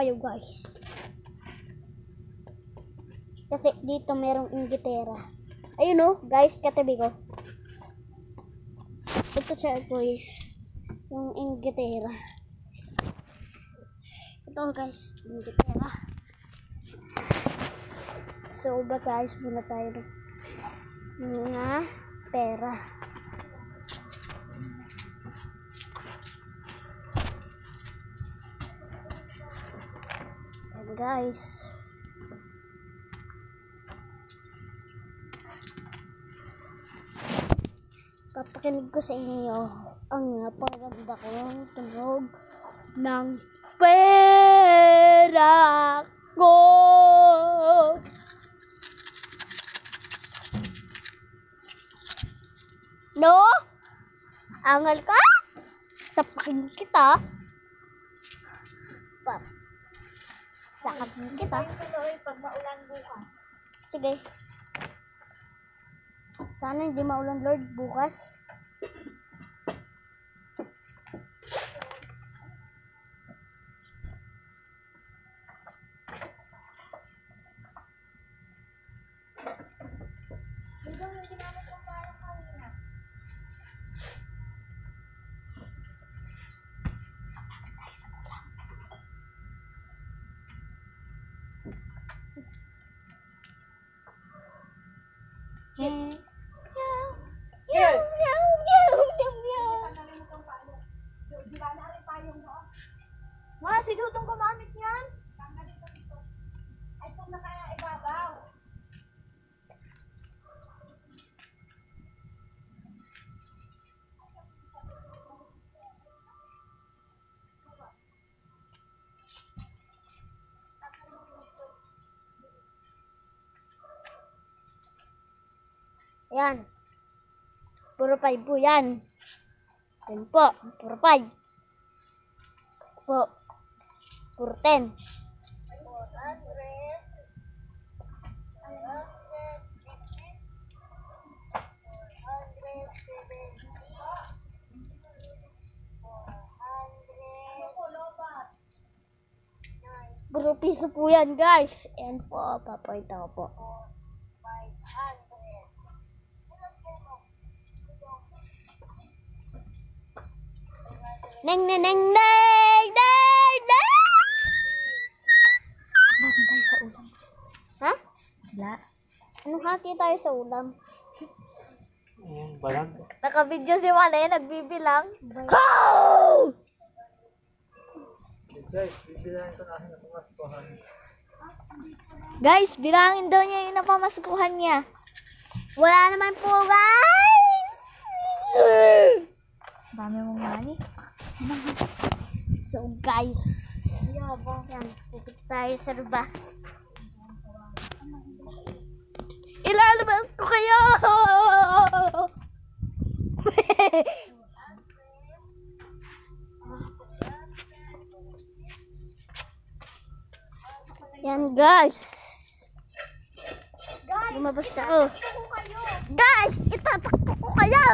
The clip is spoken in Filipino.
kayo guys. Kasi dito merong inggitera. Ayun o, guys, katabi ko. Ito siya guys. Yung inggitera. Ito guys, inggitera. So, ba guys, muna tayo ng mga pera. And guys, papakinig ko sa inyo ang napakaganda kong tunog ng pera ko. No? Angal ka? Sapakin kita. Sapakin kita. Pag maulan bukas. Sige. Sana hindi maulan, Lord, bukas. Ma, sino itong gumamit niyan? Ay, itong naka-ibabaw. Ayan. Puro 5 po yan. Yan po. Puro 5. Po. Puro 10. Puro piso po yan guys. Ayan po. Papakita ko po. Neng neng neng neng neng neng. Bakit tayo sa ulam? Ha? Wala. Anong hati tayo sa ulam? Balag. Naka-video si Wale, nagbibilang. Go! Guys, bibilangin ko na aking napamaspuhan. Guys, bilangin daw niya yung napamasukuhan niya. Wala naman po guys! Dami mong money. So guys, yan, pupunta tayo sa labas. Ilalabas ko kayo! Yan guys. Lumabas ako. Guys, itatakbo ko kayo!